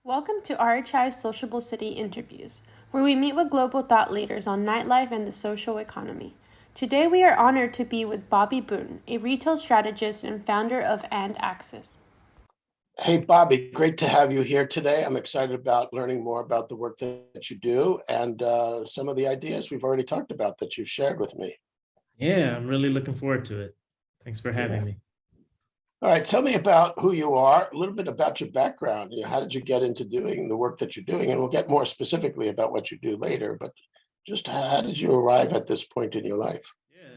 Welcome to RHI's Sociable City Interviews, where we meet with global thought leaders on nightlife and the social economy. Today we are honored to be with Bobby Boone, a retail strategist and founder of And Axis. Hey, Bobby, great to have you here today. I'm excited about learning more about the work that you do and some of the ideas we've already talked about that you've shared with me. Yeah, I'm really looking forward to it. Thanks for Yeah. having me. All right, tell me about who you are, a little bit about your background. How did you get into doing the work that you're doing? And we'll get more specifically about what you do later, but just how did you arrive at this point in your life?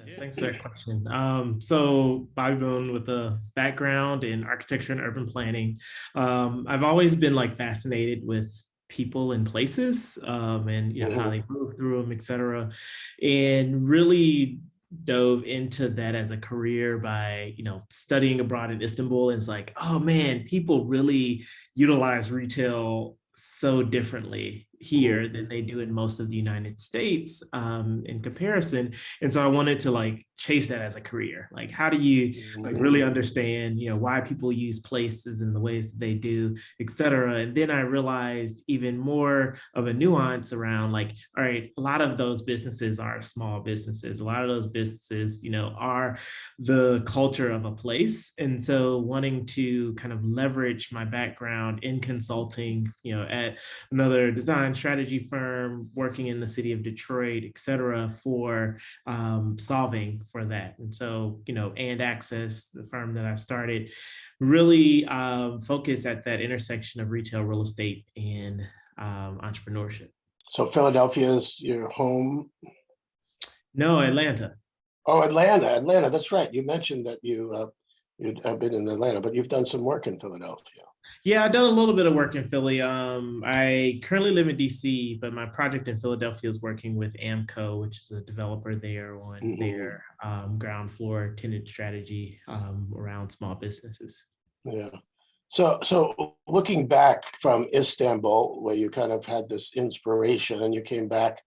Yeah, thanks for that question. So Bobby Boone with a background in architecture and urban planning. I've always been like fascinated with people and places, and how they move through them, et cetera, and really dove into that as a career by studying abroad in Istanbul. And it's like, oh man, people really utilize retail so differently here than they do in most of the United States, in comparison. And so I wanted to like chase that as a career. Like, how do you like really understand, why people use places and the ways that they do, et cetera. And then I realized even more of a nuance around like, all right, a lot of those businesses are small businesses. A lot of those businesses, are the culture of a place. And so wanting to kind of leverage my background in consulting, at another design strategy firm, working in the city of Detroit, et cetera, for solving for that. And so, And Access, the firm that I've started, really focus at that intersection of retail, real estate, and entrepreneurship. So Philadelphia is your home? No, Atlanta. Oh, Atlanta. That's right. You mentioned that you'd have been in Atlanta, but you've done some work in Philadelphia. Yeah, I've done a little bit of work in Philly. I currently live in DC, but my project in Philadelphia is working with Amco, which is a developer there on their ground floor tenant strategy around small businesses. Yeah. So looking back from Istanbul, where you kind of had this inspiration and you came back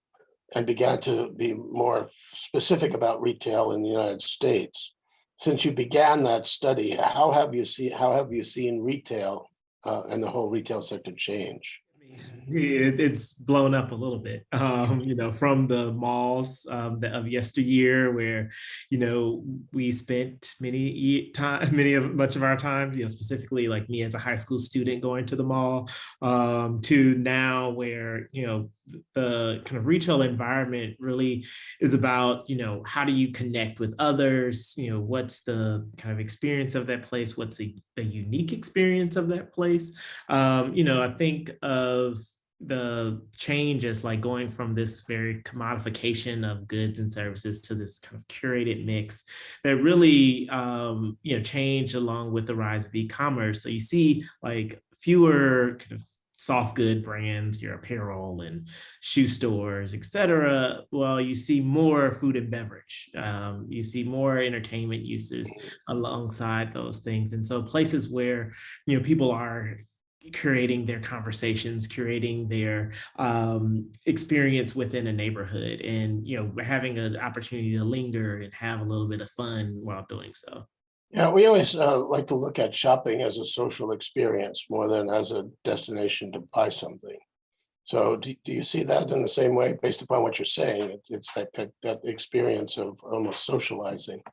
and began to be more specific about retail in the United States. Since you began that study, how have you seen retail and the whole retail sector change? It's blown up a little bit, from the malls of yesteryear, where we spent much of our time, specifically like me as a high school student going to the mall, to now where the kind of retail environment really is about how do you connect with others, what's the kind of experience of that place, what's the unique experience of that place. I think of the change as like going from this very commodification of goods and services to this kind of curated mix that really changed along with the rise of e-commerce. So you see like fewer kind of soft good brands, your apparel and shoe stores, et cetera. Well, you see more food and beverage. You see more entertainment uses alongside those things. And so places where people are curating their conversations, curating their experience within a neighborhood, and having an opportunity to linger and have a little bit of fun while doing so. Yeah, we always like to look at shopping as a social experience more than as a destination to buy something. So do you see that in the same way, based upon what you're saying? It's like that experience of almost socializing.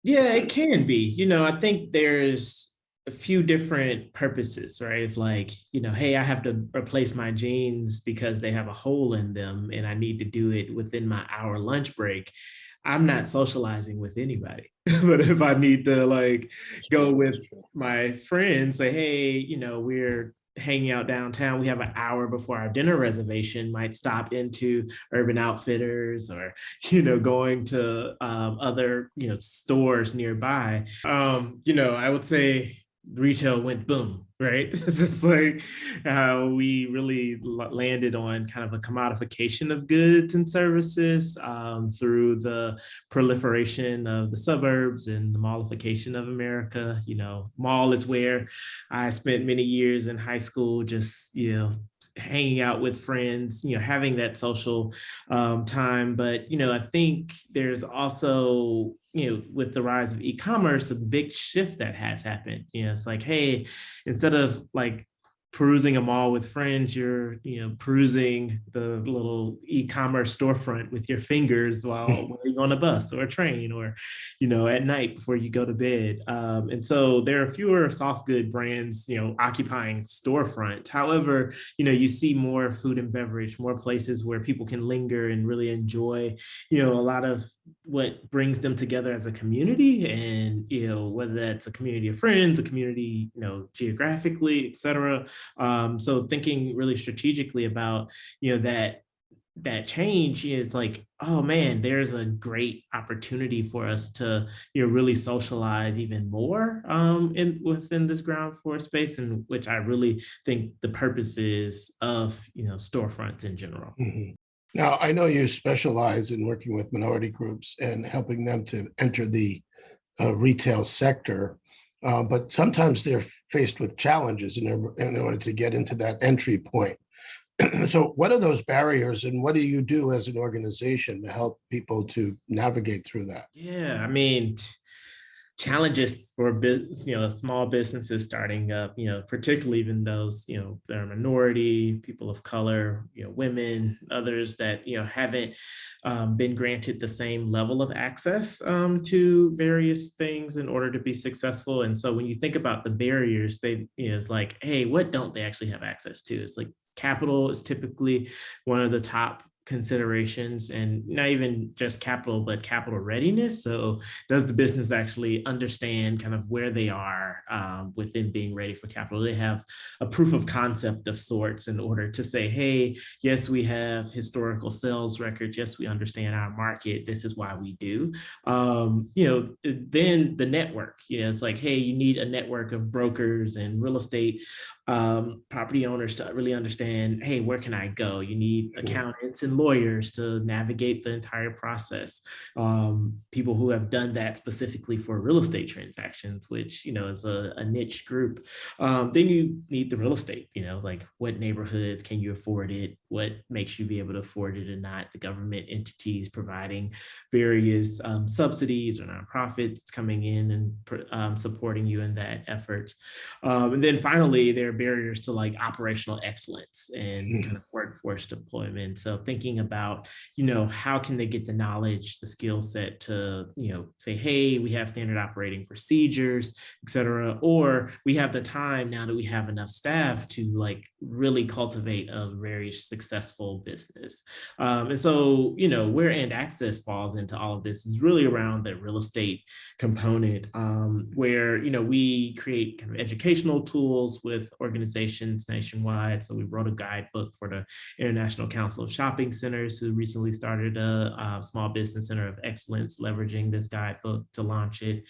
Yeah, it can be. I think there's a few different purposes, right? If like, hey, I have to replace my jeans because they have a hole in them and I need to do it within my hour lunch break. I'm not socializing with anybody. But if I need to like go with my friends, say, hey, we're hanging out downtown, we have an hour before our dinner reservation, might stop into Urban Outfitters or going to other stores nearby. I would say retail went boom, right? It's just like how we really landed on kind of a commodification of goods and services through the proliferation of the suburbs and the mallification of America. Mall is where I spent many years in high school, just, hanging out with friends, having that social time. But, I think there's also, with the rise of e-commerce, a big shift that has happened. It's like, hey, instead of like perusing a mall with friends, you're, perusing the little e-commerce storefront with your fingers while waiting on a bus or a train, or, at night before you go to bed. And so there are fewer soft good brands, occupying storefront. However, you see more food and beverage, more places where people can linger and really enjoy, a lot of what brings them together as a community. And, whether that's a community of friends, a community, geographically, et cetera. So thinking really strategically about, that change, it's like, oh man, there's a great opportunity for us to, really socialize even more within this ground floor space, in which I really think the purpose is of, storefronts in general. Mhm. Now, I know you specialize in working with minority groups and helping them to enter the retail sector, but sometimes they're faced with challenges in order to get into that entry point. So what are those barriers, and what do you do as an organization to help people to navigate through that? Yeah, I mean, challenges for small businesses starting up, particularly even those, that are minority, people of color, women, others that, haven't been granted the same level of access to various things in order to be successful. And so when you think about the barriers, they, it's like, hey, what don't they actually have access to? It's like capital is typically one of the top considerations, and not even just capital, but capital readiness. So does the business actually understand kind of where they are within being ready for capital? They have a proof of concept of sorts in order to say, hey, yes, we have historical sales records. Yes, we understand our market. This is why we do. Then the network, it's like, hey, you need a network of brokers and real estate property owners to really understand, hey, where can I go? You need accountants and lawyers to navigate the entire process. People who have done that specifically for real estate transactions, which, is a niche group. Then you need the real estate, like what neighborhoods can you afford it? What makes you be able to afford it or not? The government entities providing various subsidies or nonprofits coming in and supporting you in that effort. And then finally, there are barriers to like operational excellence and kind of workforce deployment. So thinking about, how can they get the knowledge, the skill set to, say, hey, we have standard operating procedures, et cetera, or we have the time now that we have enough staff to like really cultivate a very successful business. And so, where End Access falls into all of this is really around the real estate component, where, we create kind of educational tools with organizations nationwide. So we wrote a guidebook for the International Council of Shopping Centers, who recently started a small business center of excellence, leveraging this guidebook to launch it.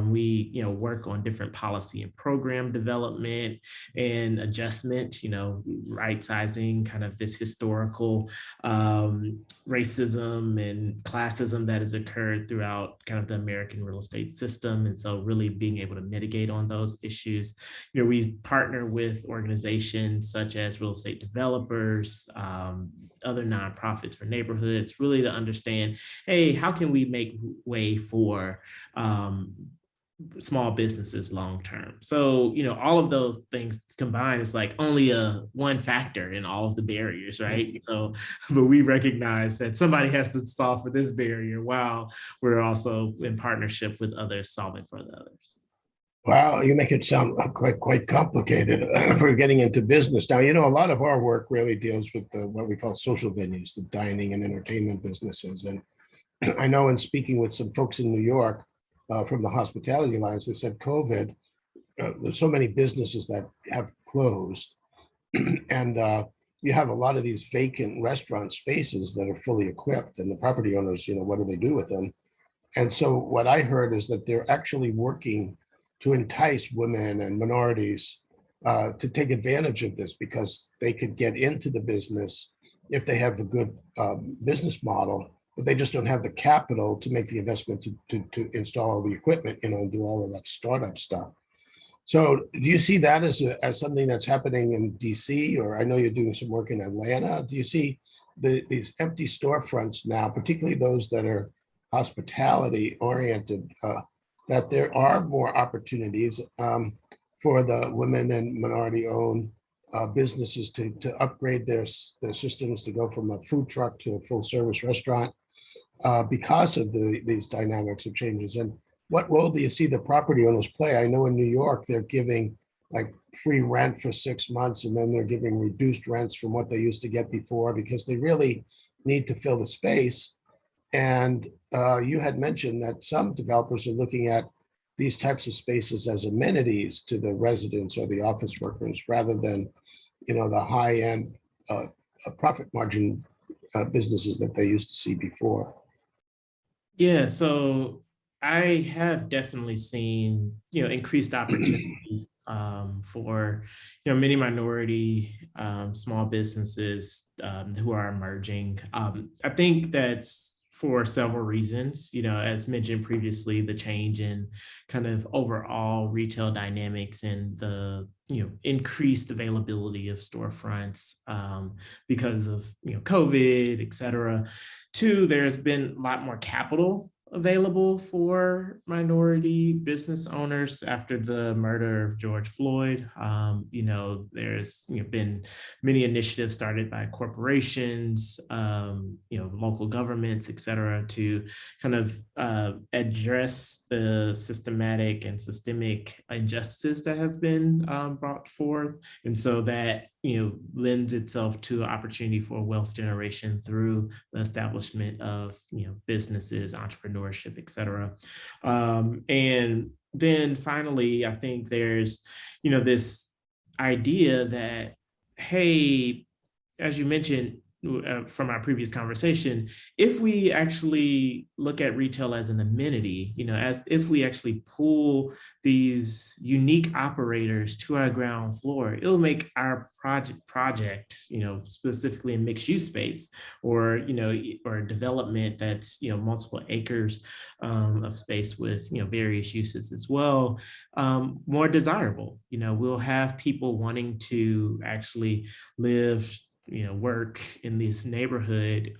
We, work on different policy and program development and adjustment, right sizing kind of this historical racism and classism that has occurred throughout kind of the American real estate system. And so really being able to mitigate on those issues. We partner with organizations such as real estate developers, other nonprofits for neighborhoods, really to understand, hey, how can we make way for small businesses long term? So, all of those things combined is like only one factor in all of the barriers, right? So, but we recognize that somebody has to solve for this barrier while we're also in partnership with others solving for the others. Wow, you make it sound quite complicated for getting into business. Now, a lot of our work really deals with what we call social venues, the dining and entertainment businesses. And I know in speaking with some folks in New York from the hospitality lines, they said COVID, there's so many businesses that have closed. And you have a lot of these vacant restaurant spaces that are fully equipped, and the property owners, what do they do with them? And so what I heard is that they're actually working to entice women and minorities to take advantage of this, because they could get into the business if they have a good business model, but they just don't have the capital to make the investment to install all the equipment, and do all of that startup stuff. So do you see that as something that's happening in DC, or I know you're doing some work in Atlanta? Do you see these empty storefronts now, particularly those that are hospitality oriented, that there are more opportunities for the women and minority owned businesses to upgrade their systems to go from a food truck to a full service restaurant because of these dynamics of changes. And what role do you see the property owners play? I know in New York, they're giving like free rent for 6 months, and then they're giving reduced rents from what they used to get before because they really need to fill the space. And you had mentioned that some developers are looking at these types of spaces as amenities to the residents or the office workers rather than, the high-end profit margin businesses that they used to see before. Yeah, so I have definitely seen, increased opportunities for, many minority small businesses who are emerging. I think that's for several reasons, as mentioned previously, the change in kind of overall retail dynamics and the, increased availability of storefronts because of, COVID, et cetera. Two, there's been a lot more capital available for minority business owners after the murder of George Floyd. There's been many initiatives started by corporations, local governments, et cetera, to kind of address the systematic and systemic injustices that have been brought forth. And so that lends itself to an opportunity for wealth generation through the establishment of businesses, entrepreneurship, et cetera. And then finally, I think there's this idea that, hey, as you mentioned from our previous conversation, if we actually look at retail as an amenity, as if we actually pull these unique operators to our ground floor, it'll make our project, specifically in mixed use space or, or development that's, multiple acres of space with, various uses as well, more desirable. We'll have people wanting to actually live, work in this neighborhood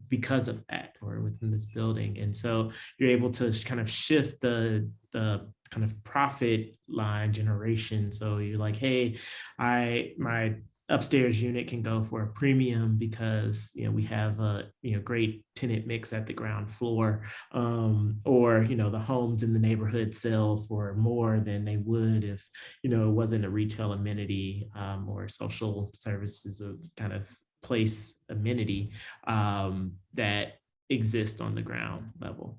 because of that or within this building. And so you're able to kind of shift the kind of profit line generation. So you're like, hey, my upstairs unit can go for a premium because we have a great tenant mix at the ground floor, or the homes in the neighborhood sell for more than they would if it wasn't a retail amenity or social services kind of place amenity that exists on the ground level.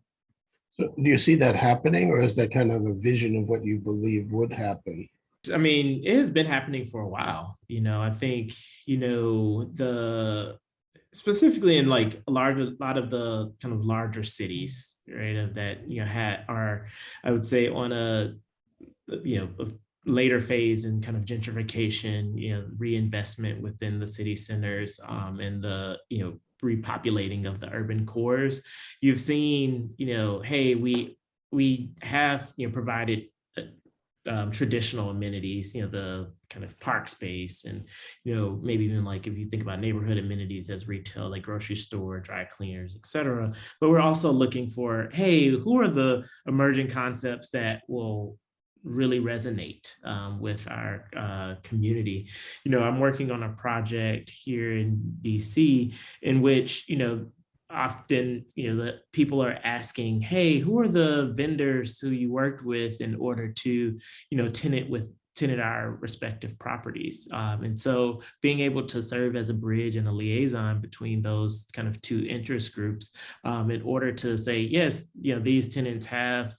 So do you see that happening, or is that kind of a vision of what you believe would happen? I mean, it has been happening for a while. I think, specifically in like a lot of the kind of larger cities, right, of that, are, I would say, on a later phase in kind of gentrification, reinvestment within the city centers, and the, repopulating of the urban cores. You've seen, hey, we have, provided traditional amenities, the kind of park space and, maybe even like if you think about neighborhood amenities as retail, like grocery store, dry cleaners, et cetera. But we're also looking for, hey, who are the emerging concepts that will really resonate with our community? I'm working on a project here in DC in which, often, the people are asking, hey, who are the vendors who you worked with in order to, tenant our respective properties. And so being able to serve as a bridge and a liaison between those kind of two interest groups in order to say, yes, these tenants have,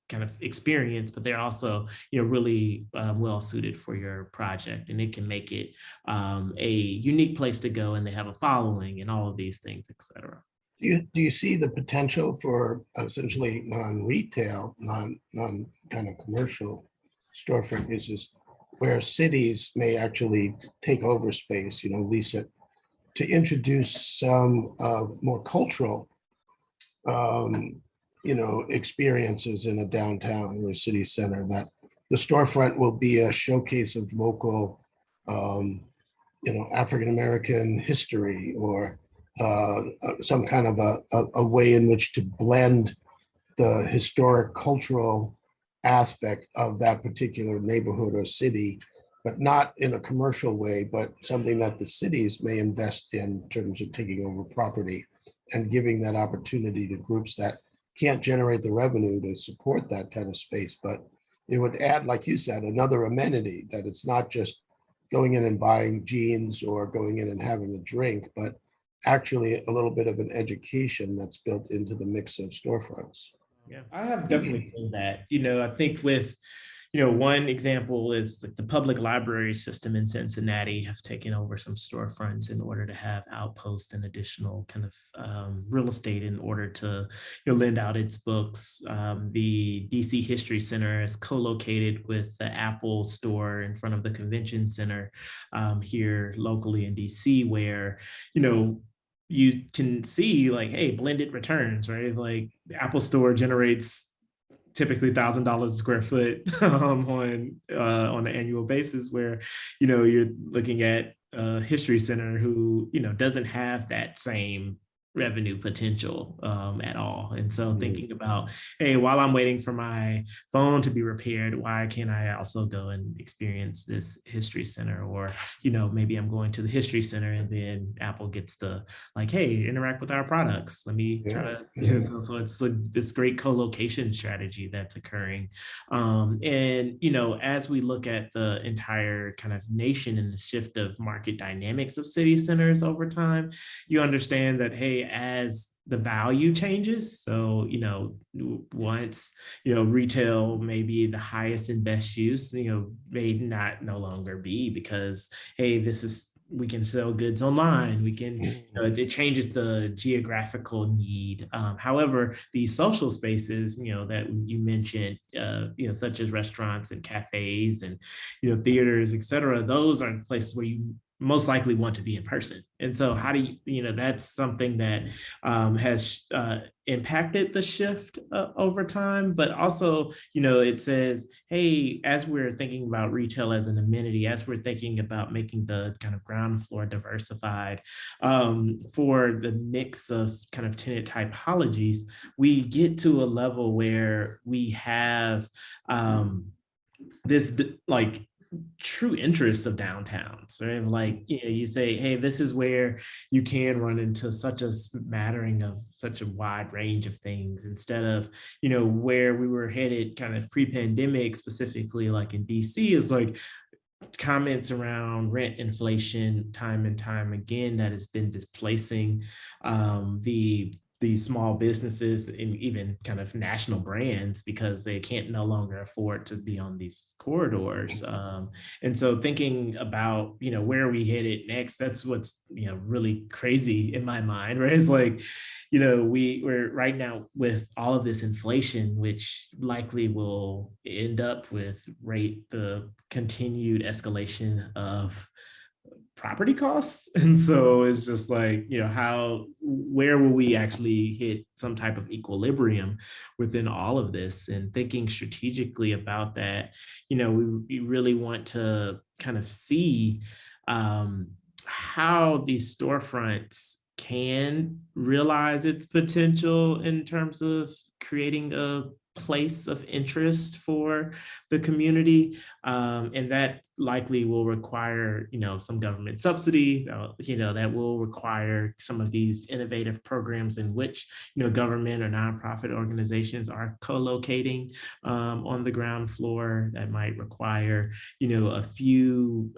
kind of experience, but they're also, really well suited for your project, and it can make it a unique place to go, and they have a following and all of these things, et cetera. Do you see the potential for essentially non-retail, non kind of commercial storefront uses where cities may actually take over space, lease it, to introduce some more cultural experiences in a downtown or a city center, that the storefront will be a showcase of local, African-American history, or some kind of a way in which to blend the historic cultural aspect of that particular neighborhood or city but not in a commercial way, but something that the cities may invest in terms of taking over property and giving that opportunity to groups that can't generate the revenue to support that kind of space. But it would add, like you said, another amenity, that it's not just going in and buying jeans or going in and having a drink, but actually a little bit of an education that's built into the mix of storefronts. Yeah, I have definitely seen that. I think with, one example is like the public library system in Cincinnati have taken over some storefronts in order to have outposts and additional kind of real estate in order to lend out its books. The DC History Center is co-located with the Apple store in front of the convention center here locally in DC, where, you can see like, hey, blended returns, right? Like the Apple store generates typically $1,000 a square foot on an annual basis, where you're looking at a history center who doesn't have that same revenue potential at all. And so thinking about, hey, while I'm waiting for my phone to be repaired, why can't I also go and experience this history center? Or, maybe I'm going to the history center and then Apple gets to like, hey, interact with our products. Let me try to, so it's like this great co-location strategy that's occurring. And, as we look at the entire kind of nation and the shift of market dynamics of city centers over time, you understand that, hey, as the value changes, so once retail may be the highest and best use, may not no longer be, because hey, we can sell goods online, we can it changes the geographical need. However, these social spaces that you mentioned, such as restaurants and cafes and theaters, etc., those are places where you most likely want to be in person. And so how do that's something that has impacted the shift over time. But also, it says, hey, as we're thinking about retail as an amenity, as we're thinking about making the kind of ground floor diversified for the mix of kind of tenant typologies, we get to a level where we have this like true interest of downtowns, right? Like, you say, hey, this is where you can run into such a smattering of such a wide range of things, instead of, where we were headed kind of pre-pandemic, specifically like in DC, is like comments around rent inflation time and time again that has been displacing the small businesses and even kind of national brands, because they can't no longer afford to be on these corridors. And so thinking about, where are we headed next? That's what's, really crazy in my mind, right? It's like, we're right now with all of this inflation, which likely will end up with the continued escalation of property costs. And so it's just like, where will we actually hit some type of equilibrium within all of this? And thinking strategically about that, we really want to kind of see how these storefronts can realize its potential in terms of creating a place of interest for the community, and that likely will require some government subsidy, that will require some of these innovative programs in which government or nonprofit organizations are co-locating on the ground floor. That might require a few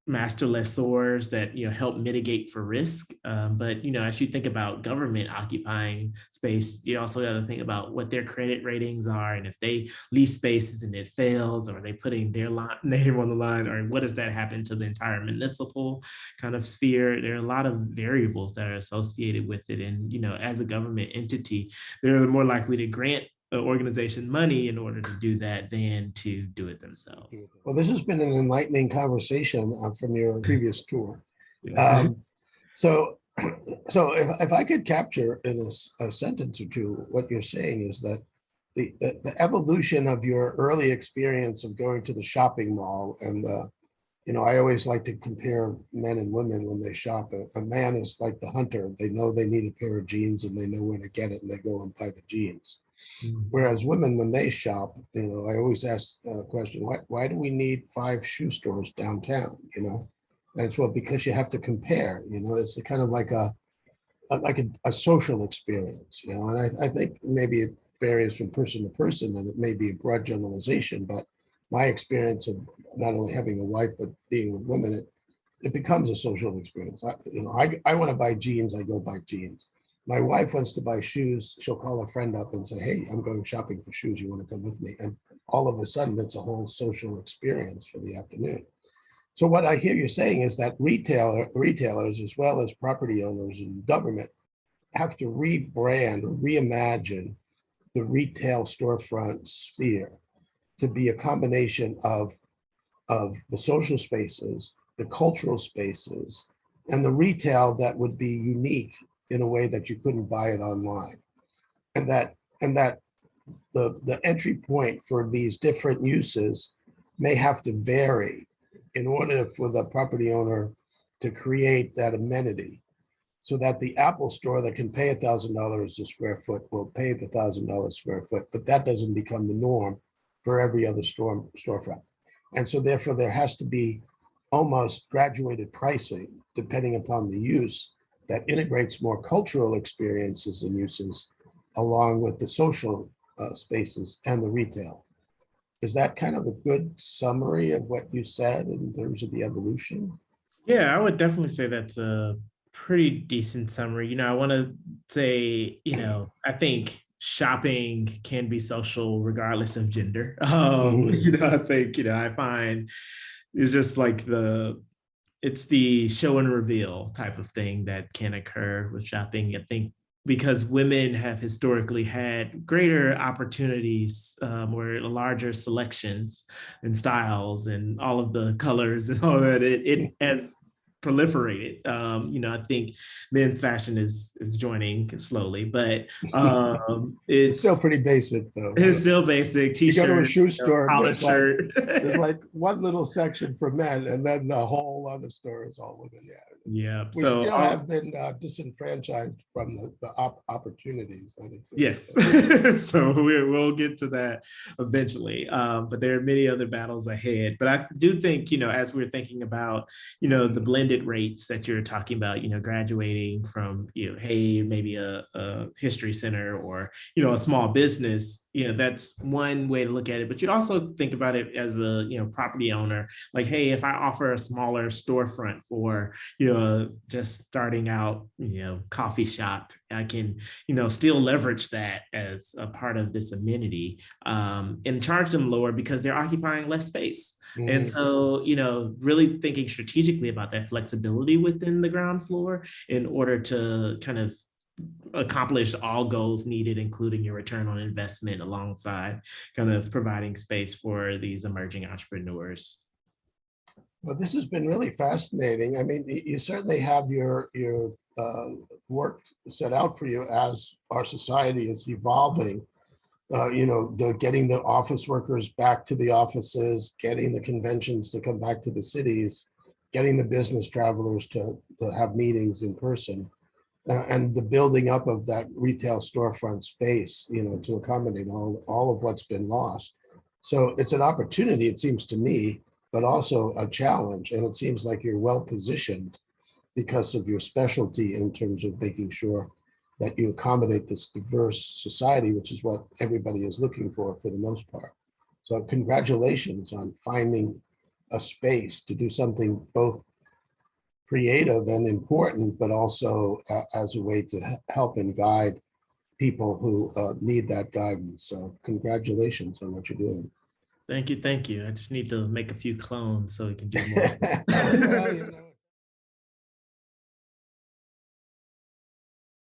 master lessors that help mitigate for risk. But as you think about government occupying space, you also got to think about what their credit ratings are, and if they lease spaces and it fails, or are they putting their name on the line, or what does that happen to the entire municipal kind of sphere? There are a lot of variables that are associated with it, and as a government entity, they're more likely to grant organization money in order to do that than to do it themselves. Well, this has been an enlightening conversation from your previous tour. So if I could capture in a sentence or two, what you're saying is that the evolution of your early experience of going to the shopping mall, and I always like to compare men and women when they shop. A man is like the hunter. They know they need a pair of jeans and they know where to get it, and they go and buy the jeans. Whereas women, when they shop, I always ask a question, why do we need 5 shoe stores downtown, And it's, well, because you have to compare, it's a kind of like a social experience, and I think maybe it varies from person to person, and it may be a broad generalization, but my experience of not only having a wife, but being with women, it becomes a social experience. I want to buy jeans, I go buy jeans. My wife wants to buy shoes, she'll call a friend up and say, hey, I'm going shopping for shoes, you want to come with me? And all of a sudden, it's a whole social experience for the afternoon. So what I hear you saying is that retailers, as well as property owners and government, have to rebrand or reimagine the retail storefront sphere to be a combination of the social spaces, the cultural spaces, and the retail that would be unique in a way that you couldn't buy it online. And that the entry point for these different uses may have to vary in order for the property owner to create that amenity, so that the Apple store that can pay $1,000 a square foot will pay the $1,000 square foot, but that doesn't become the norm for every other storefront. And so therefore there has to be almost graduated pricing depending upon the use that integrates more cultural experiences and uses along with the social spaces and the retail. Is that kind of a good summary of what you said in terms of the evolution? Yeah, I would definitely say that's a pretty decent summary. I want to say, I think shopping can be social regardless of gender. I think, I find it's just like it's the show and reveal type of thing that can occur with shopping. I think because women have historically had greater opportunities or larger selections and styles and all of the colors and all that, it has proliferated. I think men's fashion is joining slowly, but it's still pretty basic though. It's still basic. T-shirt, you go to a shoe store, collared shirt. There's like one little section for men, and then the whole other store is all women. Yeah. We still have been disenfranchised from the opportunities that exist. Yes. So we'll get to that eventually. But there are many other battles ahead. But I do think, as we're thinking about, the blended rates that you're talking about, graduating from, hey, maybe a history center or, a small business, that's one way to look at it. But you also think about it as a, property owner, like, hey, if I offer a smaller storefront for, just starting out, coffee shop, I can, still leverage that as a part of this amenity and charge them lower because they're occupying less space. And so, really thinking strategically about that flexibility within the ground floor in order to kind of accomplish all goals needed, including your return on investment alongside kind of providing space for these emerging entrepreneurs. Well, this has been really fascinating. I mean, you certainly have your work set out for you as our society is evolving. Getting the office workers back to the offices, getting the conventions to come back to the cities, getting the business travelers to have meetings in person, and the building up of that retail storefront space, to accommodate all of what's been lost. So it's an opportunity, it seems to me, but also a challenge. And it seems like you're well positioned because of your specialty in terms of making sure that you accommodate this diverse society, which is what everybody is looking for the most part. So congratulations on finding a space to do something both creative and important, but also as a way to help and guide people who need that guidance. So congratulations on what you're doing. Thank you. I just need to make a few clones so we can do more. Well,